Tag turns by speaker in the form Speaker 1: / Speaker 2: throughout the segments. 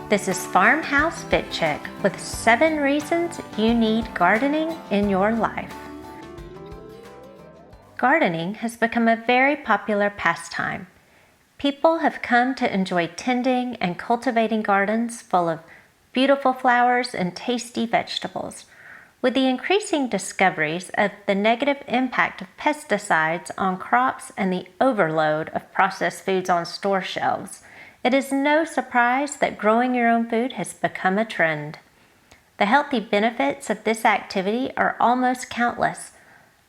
Speaker 1: This is Farmhouse Fit Chick with 7 reasons you need gardening in your life. Gardening has become a very popular pastime. People have come to enjoy tending and cultivating gardens full of beautiful flowers and tasty vegetables. With the increasing discoveries of the negative impact of pesticides on crops and the overload of processed foods on store shelves, it is no surprise that growing your own food has become a trend. The healthy benefits of this activity are almost countless.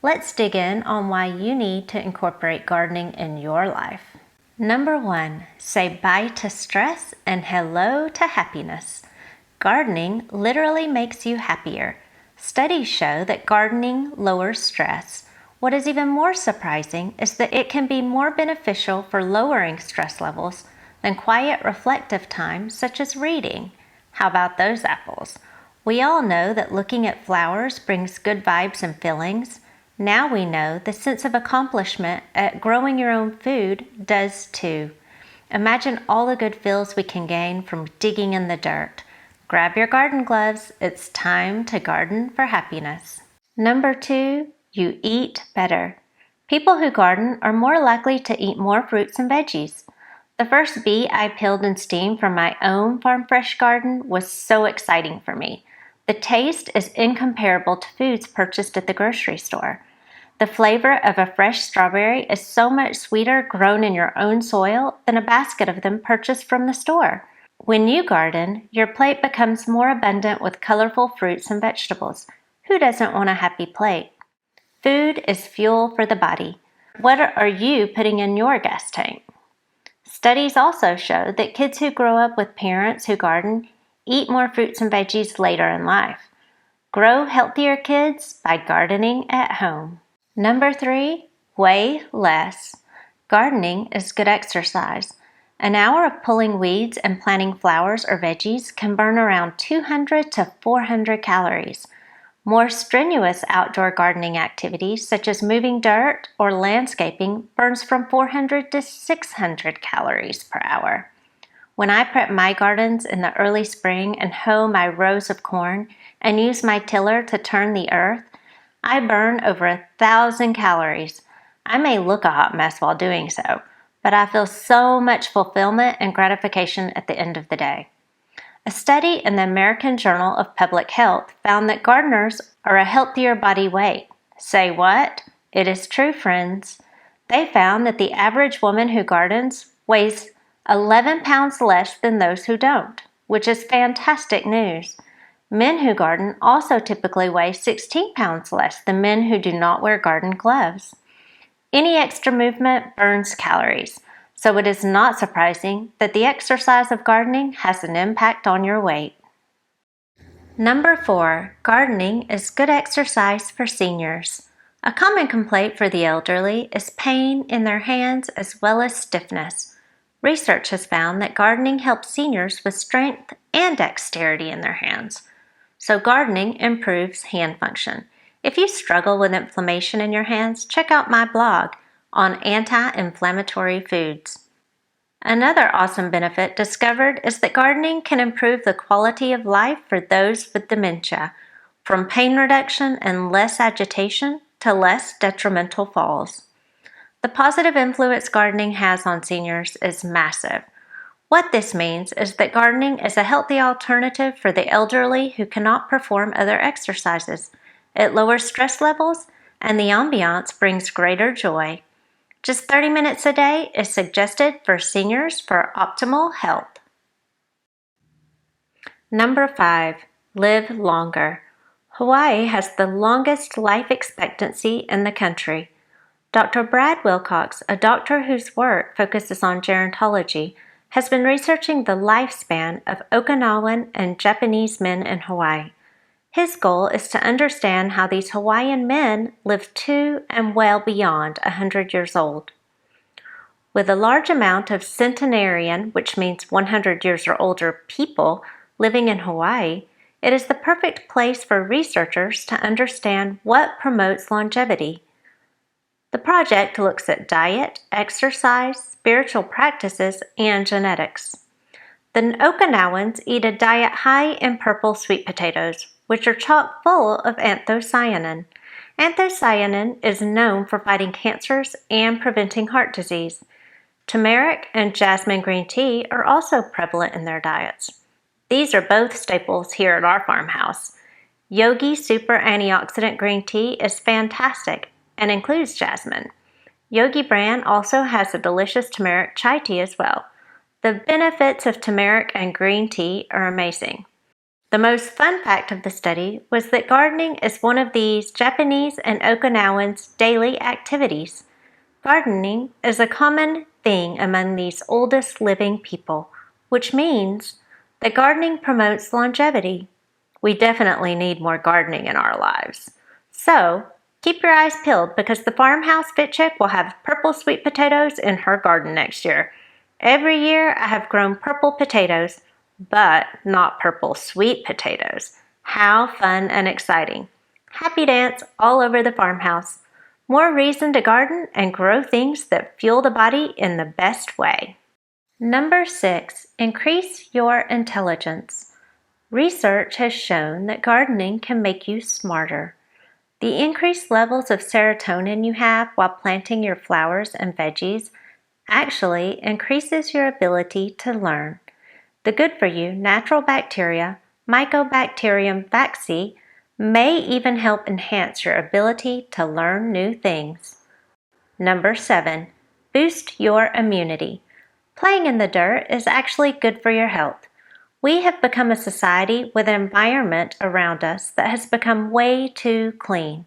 Speaker 1: Let's dig in on why you need to incorporate gardening in your life. Number 1, say bye to stress and hello to happiness. Gardening literally makes you happier. Studies show that gardening lowers stress. What is even more surprising is that it can be more beneficial for lowering stress levels than quiet reflective time such as reading. How about those apples? We all know that looking at flowers brings good vibes and feelings. Now we know the sense of accomplishment at growing your own food does too. Imagine all the good feels we can gain from digging in the dirt. Grab your garden gloves, it's time to garden for happiness. Number 2, you eat better. People who garden are more likely to eat more fruits and veggies. The first bee I peeled and steamed from my own farm fresh garden was so exciting for me. The taste is incomparable to foods purchased at the grocery store. The flavor of a fresh strawberry is so much sweeter grown in your own soil than a basket of them purchased from the store. When you garden, your plate becomes more abundant with colorful fruits and vegetables. Who doesn't want a happy plate? Food is fuel for the body. What are you putting in your gas tank? Studies also show that kids who grow up with parents who garden eat more fruits and veggies later in life. Grow healthier kids by gardening at home. Number 3, weigh less. Gardening is good exercise. An hour of pulling weeds and planting flowers or veggies can burn around 200 to 400 calories. More strenuous outdoor gardening activities such as moving dirt or landscaping burns from 400 to 600 calories per hour. When I prep my gardens in the early spring and hoe my rows of corn and use my tiller to turn the earth, I burn over 1,000 calories. I may look a hot mess while doing so, but I feel so much fulfillment and gratification at the end of the day. A study in the American Journal of Public Health found that gardeners are a healthier body weight. Say what? It is true, friends. They found that the average woman who gardens weighs 11 pounds less than those who don't, which is fantastic news. Men who garden also typically weigh 16 pounds less than men who do not wear garden gloves. Any extra movement burns calories, so it is not surprising that the exercise of gardening has an impact on your weight. Number 4, gardening is good exercise for seniors. A common complaint for the elderly is pain in their hands as well as stiffness. Research has found that gardening helps seniors with strength and dexterity in their hands. So gardening improves hand function. If you struggle with inflammation in your hands, check out my blog on anti-inflammatory foods. Another awesome benefit discovered is that gardening can improve the quality of life for those with dementia, from pain reduction and less agitation to less detrimental falls. The positive influence gardening has on seniors is massive. What this means is that gardening is a healthy alternative for the elderly who cannot perform other exercises. It lowers stress levels, and the ambiance brings greater joy. Just 30 minutes a day is suggested for seniors for optimal health. Number 5, live longer. Hawaii has the longest life expectancy in the country. Dr. Brad Wilcox, a doctor whose work focuses on gerontology, has been researching the lifespan of Okinawan and Japanese men in Hawaii. His goal is to understand how these Hawaiian men live to and well beyond 100 years old. With a large amount of centenarian, which means 100 years or older people living in Hawaii, it is the perfect place for researchers to understand what promotes longevity. The project looks at diet, exercise, spiritual practices, and genetics. The Okinawans eat a diet high in purple sweet potatoes, which are chock full of anthocyanin. Anthocyanin is known for fighting cancers and preventing heart disease. Turmeric and jasmine green tea are also prevalent in their diets. These are both staples here at our farmhouse. Yogi Super Antioxidant Green Tea is fantastic and includes jasmine. Yogi brand also has a delicious turmeric chai tea as well. The benefits of turmeric and green tea are amazing. The most fun fact of the study was that gardening is one of these Japanese and Okinawans' daily activities. Gardening is a common thing among these oldest living people, which means that gardening promotes longevity. We definitely need more gardening in our lives. So, keep your eyes peeled because the Farmhouse Fit Chick will have purple sweet potatoes in her garden next year. Every year I have grown purple potatoes, but not purple sweet potatoes. How fun and exciting. Happy dance all over the farmhouse. More reason to garden and grow things that fuel the body in the best way. Number 6, increase your intelligence. Research has shown that gardening can make you smarter. The increased levels of serotonin you have while planting your flowers and veggies actually increases your ability to learn. The good-for-you natural bacteria, Mycobacterium vaccae, may even help enhance your ability to learn new things. Number 7, boost your immunity. Playing in the dirt is actually good for your health. We have become a society with an environment around us that has become way too clean.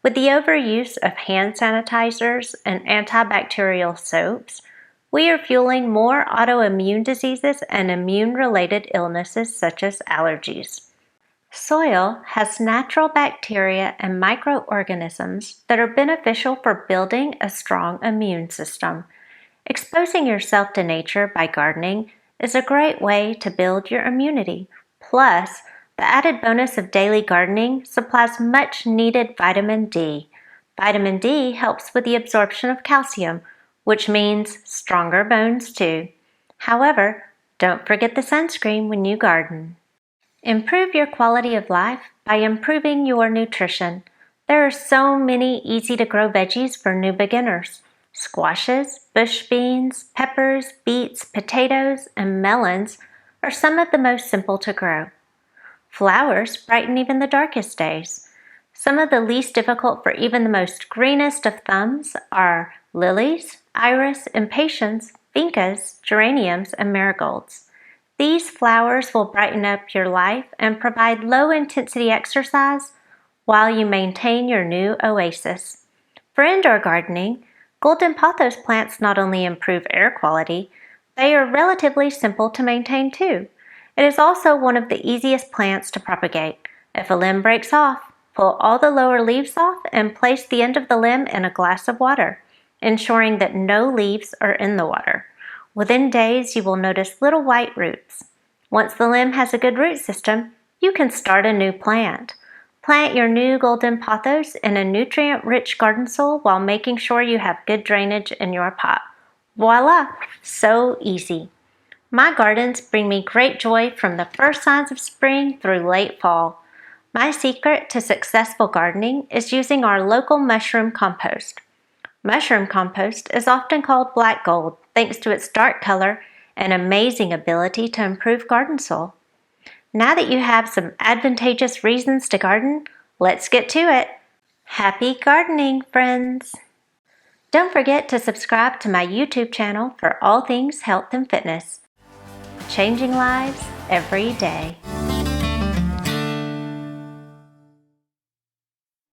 Speaker 1: With the overuse of hand sanitizers and antibacterial soaps, we are fueling more autoimmune diseases and immune-related illnesses such as allergies. Soil has natural bacteria and microorganisms that are beneficial for building a strong immune system. Exposing yourself to nature by gardening is a great way to build your immunity. Plus, the added bonus of daily gardening supplies much needed vitamin D. Vitamin D helps with the absorption of calcium, which means stronger bones too. However, don't forget the sunscreen when you garden. Improve your quality of life by improving your nutrition. There are so many easy-to-grow veggies for new beginners. Squashes, bush beans, peppers, beets, potatoes, and melons are some of the most simple to grow. Flowers brighten even the darkest days. Some of the least difficult for even the most greenest of thumbs are lilies, iris, impatiens, vincas, geraniums, and marigolds. These flowers will brighten up your life and provide low-intensity exercise while you maintain your new oasis. For indoor gardening, golden pothos plants not only improve air quality, they are relatively simple to maintain too. It is also one of the easiest plants to propagate. If a limb breaks off, pull all the lower leaves off and place the end of the limb in a glass of water, ensuring that no leaves are in the water. Within days, you will notice little white roots. Once the limb has a good root system, you can start a new plant. Plant your new golden pothos in a nutrient-rich garden soil while making sure you have good drainage in your pot. Voila! So easy. My gardens bring me great joy from the first signs of spring through late fall. My secret to successful gardening is using our local mushroom compost. Mushroom compost is often called black gold thanks to its dark color and amazing ability to improve garden soil. Now that you have some advantageous reasons to garden, let's get to it. Happy gardening, friends! Don't forget to subscribe to my YouTube channel for all things health and fitness. Changing lives every day.